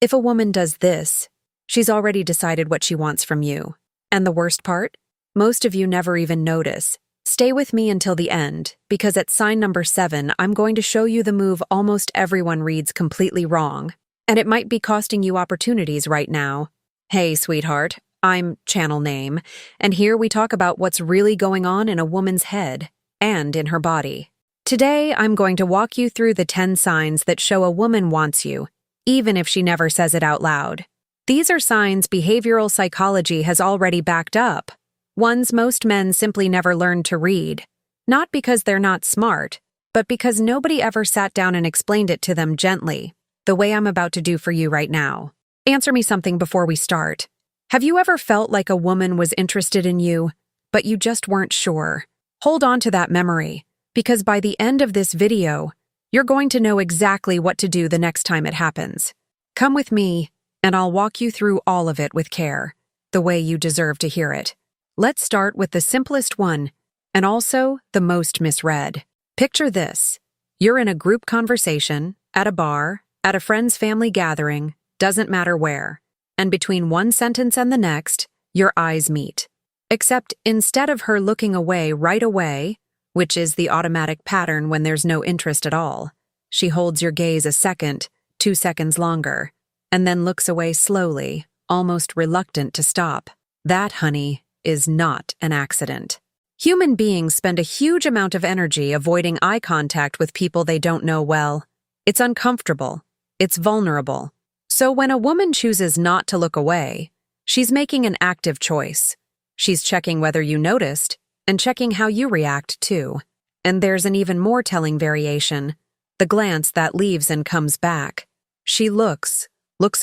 If a woman does this, she's already decided what she wants from you. And the worst part? Most of you never even notice. Stay with me until the end, because at sign number 7, I'm going to show you the move almost everyone reads completely wrong, and it might be costing you opportunities right now. Hey, sweetheart, I'm Channel Name, and here we talk about what's really going on in a woman's head and in her body. Today, I'm going to walk you through the 10 signs that show a woman wants you, even if she never says it out loud. These are signs behavioral psychology has already backed up. Ones most men simply never learned to read. Not because they're not smart, but because nobody ever sat down and explained it to them gently, the way I'm about to do for you right now. Answer me something before we start. Have you ever felt like a woman was interested in you, but you just weren't sure? Hold on to that memory, because by the end of this video, you're going to know exactly what to do the next time it happens. Come with me, and I'll walk you through all of it with care, the way you deserve to hear it. Let's start with the simplest one, and also the most misread. Picture this. You're in a group conversation, at a bar, at a friend's family gathering, doesn't matter where, and between one sentence and the next, your eyes meet. Except instead of her looking away right away, which is the automatic pattern when there's no interest at all, she holds your gaze a second, 2 seconds longer, and then looks away slowly, almost reluctant to stop. That, honey, is not an accident. Human beings spend a huge amount of energy avoiding eye contact with people they don't know well. It's uncomfortable. It's vulnerable. So when a woman chooses not to look away, she's making an active choice. She's checking whether you noticed and checking how you react too. And there's an even more telling variation, the glance that leaves and comes back. She looks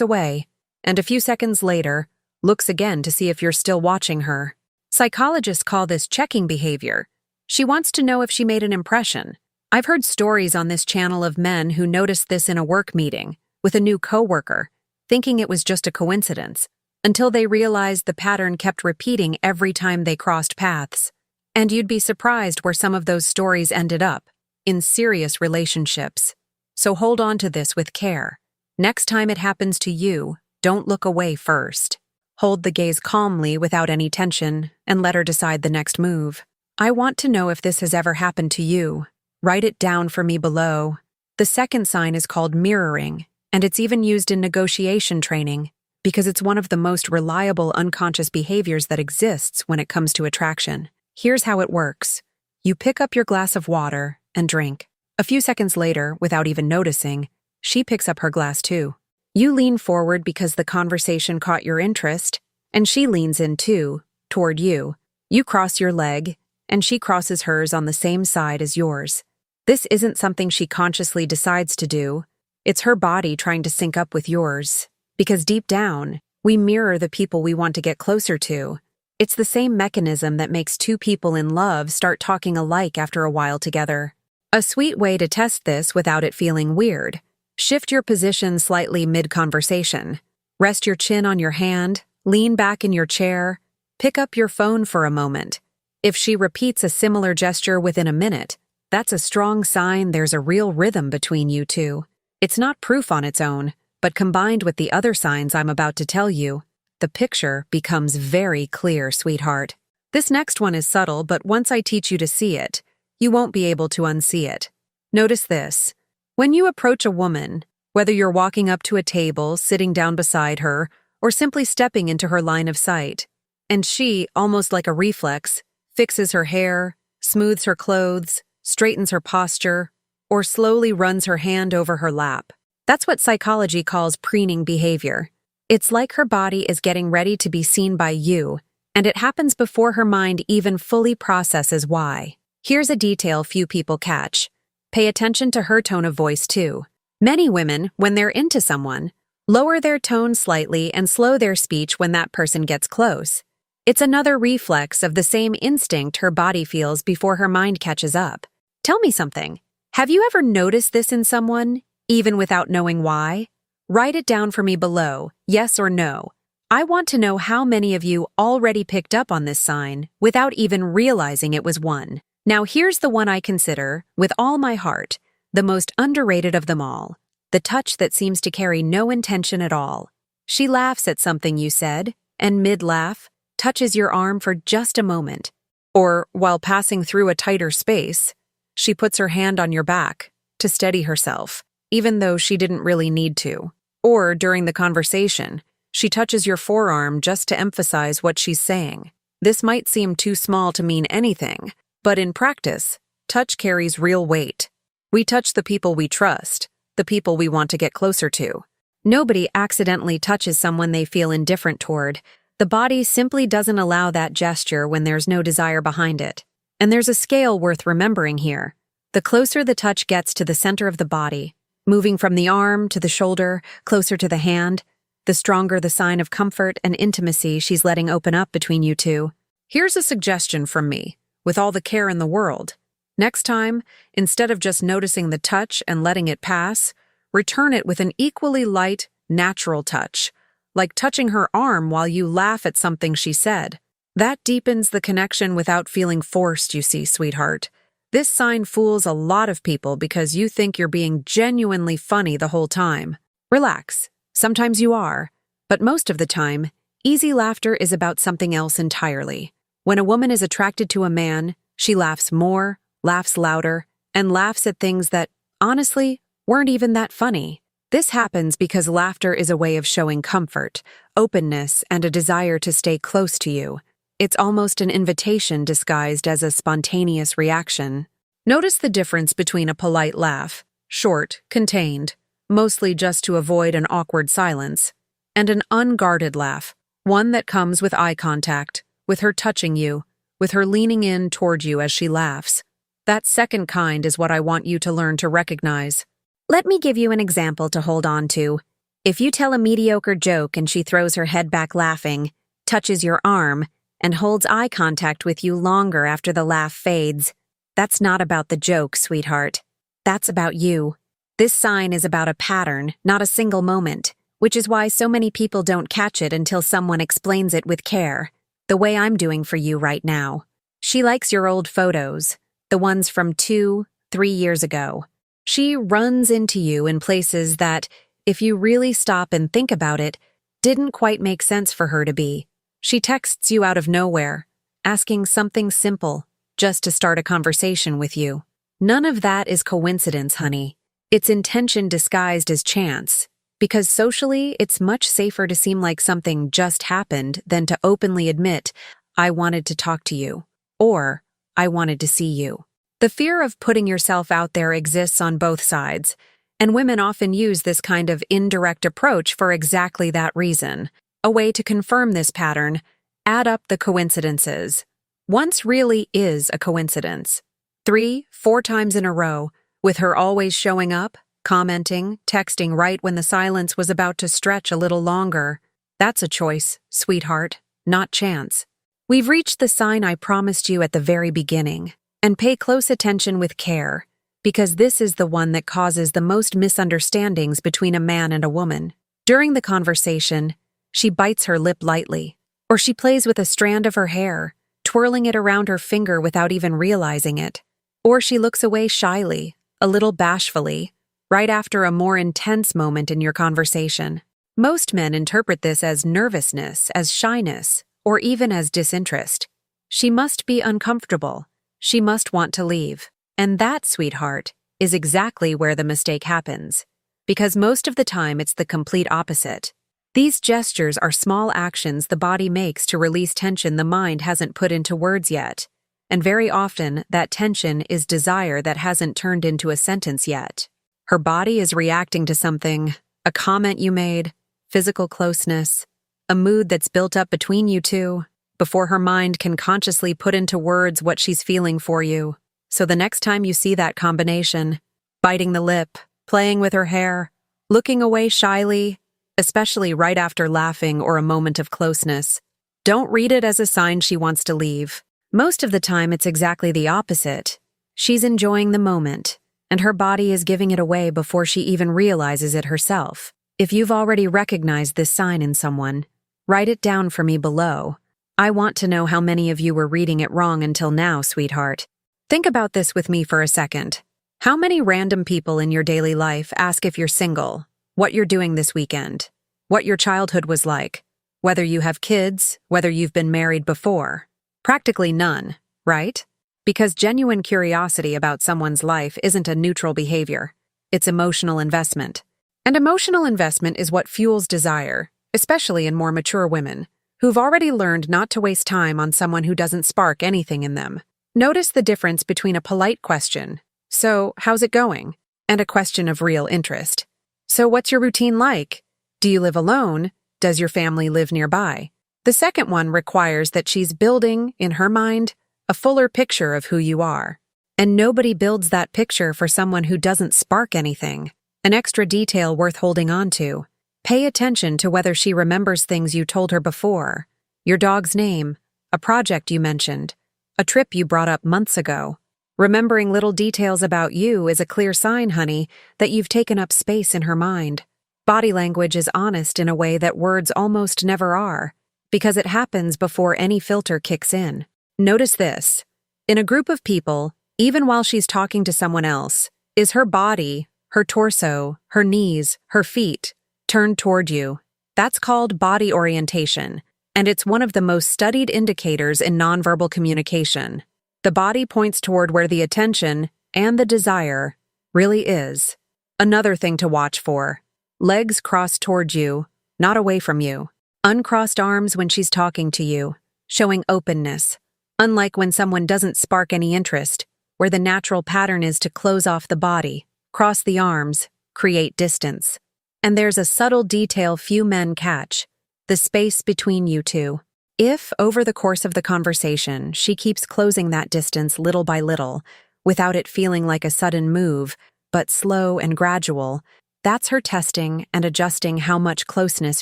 away, and a few seconds later, looks again to see if you're still watching her. Psychologists call this checking behavior. She wants to know if she made an impression. I've heard stories on this channel of men who noticed this in a work meeting with a new coworker, thinking it was just a coincidence, until they realized the pattern kept repeating every time they crossed paths. And you'd be surprised where some of those stories ended up, in serious relationships. So hold on to this with care. Next time it happens to you, don't look away first. Hold the gaze calmly without any tension, and let her decide the next move. I want to know if this has ever happened to you. Write it down for me below. The second sign is called mirroring, and it's even used in negotiation training, because it's one of the most reliable unconscious behaviors that exists when it comes to attraction. Here's how it works. You pick up your glass of water and drink. A few seconds later, without even noticing, she picks up her glass too. You lean forward because the conversation caught your interest, and she leans in too, toward you. You cross your leg, and she crosses hers on the same side as yours. This isn't something she consciously decides to do. It's her body trying to sync up with yours. Because deep down, we mirror the people we want to get closer to. It's the same mechanism that makes two people in love start talking alike after a while together. A sweet way to test this without it feeling weird. Shift your position slightly mid-conversation. Rest your chin on your hand, lean back in your chair, pick up your phone for a moment. If she repeats a similar gesture within a minute, that's a strong sign there's a real rhythm between you two. It's not proof on its own, but combined with the other signs I'm about to tell you, the picture becomes very clear, sweetheart. This next one is subtle, but once I teach you to see it, you won't be able to unsee it. Notice this. When you approach a woman, whether you're walking up to a table, sitting down beside her, or simply stepping into her line of sight, and she, almost like a reflex, fixes her hair, smooths her clothes, straightens her posture, or slowly runs her hand over her lap. That's what psychology calls preening behavior. It's like her body is getting ready to be seen by you, and it happens before her mind even fully processes why. Here's a detail few people catch. Pay attention to her tone of voice too. Many women, when they're into someone, lower their tone slightly and slow their speech when that person gets close. It's another reflex of the same instinct her body feels before her mind catches up. Tell me something. Have you ever noticed this in someone, even without knowing why? Write it down for me below, yes or no. I want to know how many of you already picked up on this sign without even realizing it was one. Now here's the one I consider, with all my heart, the most underrated of them all. the touch that seems to carry no intention at all. She laughs at something you said, and mid-laugh, touches your arm for just a moment. Or, while passing through a tighter space, she puts her hand on your back to steady herself, even though she didn't really need to. Or, during the conversation, she touches your forearm just to emphasize what she's saying. This might seem too small to mean anything, but in practice, touch carries real weight. We touch the people we trust, the people we want to get closer to. Nobody accidentally touches someone they feel indifferent toward. The body simply doesn't allow that gesture when there's no desire behind it. And there's a scale worth remembering here. The closer the touch gets to the center of the body, moving from the arm to the shoulder, closer to the hand, the stronger the sign of comfort and intimacy she's letting open up between you two. Here's a suggestion from me, with all the care in the world. Next time, instead of just noticing the touch and letting it pass, return it with an equally light, natural touch, like touching her arm while you laugh at something she said. That deepens the connection without feeling forced, you see, sweetheart. This sign fools a lot of people because you think you're being genuinely funny the whole time. Relax. Sometimes you are, but most of the time, easy laughter is about something else entirely. When a woman is attracted to a man, she laughs more, laughs louder, and laughs at things that, honestly, weren't even that funny. This happens because laughter is a way of showing comfort, openness, and a desire to stay close to you. It's almost an invitation disguised as a spontaneous reaction. Notice the difference between a polite laugh, short, contained, mostly just to avoid an awkward silence, and an unguarded laugh, one that comes with eye contact, with her touching you, with her leaning in toward you as she laughs. That second kind is what I want you to learn to recognize. Let me give you an example to hold on to. If you tell a mediocre joke and she throws her head back laughing, touches your arm, and holds eye contact with you longer after the laugh fades, that's not about the joke, sweetheart. That's about you. This sign is about a pattern, not a single moment, which is why so many people don't catch it until someone explains it with care, the way I'm doing for you right now. She likes your old photos, the ones from 2, 3 years ago. She runs into you in places that, if you really stop and think about it, didn't quite make sense for her to be. She texts you out of nowhere, asking something simple, just to start a conversation with you. None of that is coincidence, honey. It's intention disguised as chance, because socially, it's much safer to seem like something just happened than to openly admit, I wanted to talk to you, or I wanted to see you. The fear of putting yourself out there exists on both sides, and women often use this kind of indirect approach for exactly that reason. A way to confirm this pattern, add up the coincidences. Once really is a coincidence. 3, 4 times in a row, with her always showing up, commenting, texting right when the silence was about to stretch a little longer. That's a choice, sweetheart, not chance. We've reached the sign I promised you at the very beginning, and pay close attention with care, because this is the one that causes the most misunderstandings between a man and a woman. During the conversation, she bites her lip lightly, or she plays with a strand of her hair, twirling it around her finger without even realizing it. Or she looks away shyly, a little bashfully, right after a more intense moment in your conversation. Most men interpret this as nervousness, as shyness, or even as disinterest. She must be uncomfortable. She must want to leave. And that, sweetheart, is exactly where the mistake happens. Because most of the time it's the complete opposite. These gestures are small actions the body makes to release tension the mind hasn't put into words yet. And very often, that tension is desire that hasn't turned into a sentence yet. Her body is reacting to something, a comment you made, physical closeness, a mood that's built up between you two, before her mind can consciously put into words what she's feeling for you. So the next time you see that combination, biting the lip, playing with her hair, looking away shyly, especially right after laughing or a moment of closeness, don't read it as a sign she wants to leave. Most of the time, it's exactly the opposite. She's enjoying the moment, and her body is giving it away before she even realizes it herself. If you've already recognized this sign in someone, write it down for me below. I want to know how many of you were reading it wrong until now, sweetheart. Think about this with me for a second. How many random people in your daily life ask if you're single, what you're doing this weekend, what your childhood was like, whether you have kids, whether you've been married before? Practically none, right? Because genuine curiosity about someone's life isn't a neutral behavior. It's emotional investment. And emotional investment is what fuels desire, especially in more mature women, who've already learned not to waste time on someone who doesn't spark anything in them. Notice the difference between a polite question, "So, how's it going?" and a question of real interest. "So, what's your routine like? Do you live alone? Does your family live nearby?" The second one requires that she's building, in her mind, a fuller picture of who you are. And nobody builds that picture for someone who doesn't spark anything, an extra detail worth holding on to. Pay attention to whether she remembers things you told her before, your dog's name, a project you mentioned, a trip you brought up months ago. Remembering little details about you is a clear sign, honey, that you've taken up space in her mind. Body language is honest in a way that words almost never are, because it happens before any filter kicks in. Notice this. In a group of people, even while she's talking to someone else, is her body, her torso, her knees, her feet turned toward you. That's called body orientation, and it's one of the most studied indicators in nonverbal communication. The body points toward where the attention and the desire really is. Another thing to watch for: legs crossed toward you, not away from you. Uncrossed arms when she's talking to you, showing openness. Unlike when someone doesn't spark any interest, where the natural pattern is to close off the body, cross the arms, create distance. And there's a subtle detail few men catch: the space between you two. If, over the course of the conversation, she keeps closing that distance little by little, without it feeling like a sudden move, but slow and gradual, that's her testing and adjusting how much closeness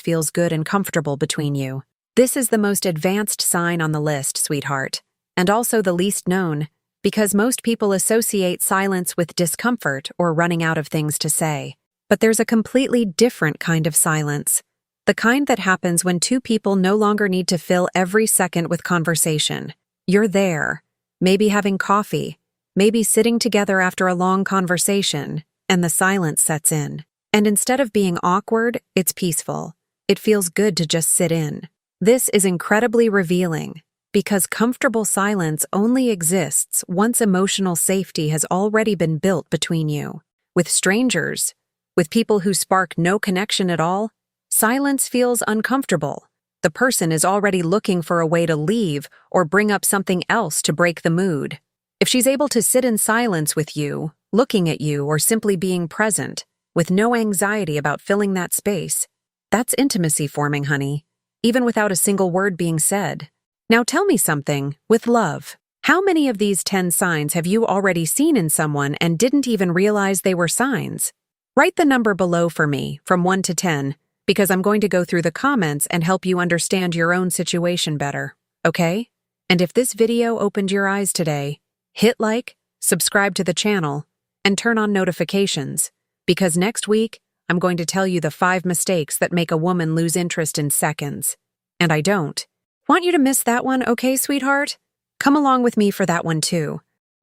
feels good and comfortable between you. This is the most advanced sign on the list, sweetheart, and also the least known, because most people associate silence with discomfort or running out of things to say. But there's a completely different kind of silence. The kind that happens when two people no longer need to fill every second with conversation. You're there, maybe having coffee, maybe sitting together after a long conversation, and the silence sets in. And instead of being awkward, it's peaceful. It feels good to just sit in. This is incredibly revealing, because comfortable silence only exists once emotional safety has already been built between you. With strangers, with people who spark no connection at all, silence feels uncomfortable. The person is already looking for a way to leave or bring up something else to break the mood. If she's able to sit in silence with you, looking at you, or simply being present, with no anxiety about filling that space, that's intimacy forming, honey, even without a single word being said. Now tell me something, with love. How many of these 10 signs have you already seen in someone and didn't even realize they were signs? Write the number below for me, from 1 to 10, because I'm going to go through the comments and help you understand your own situation better, okay? And if this video opened your eyes today, hit like, subscribe to the channel, and turn on notifications, because next week, I'm going to tell you the 5 mistakes that make a woman lose interest in seconds. And I don't want you to miss that one, okay, sweetheart? Come along with me for that one too.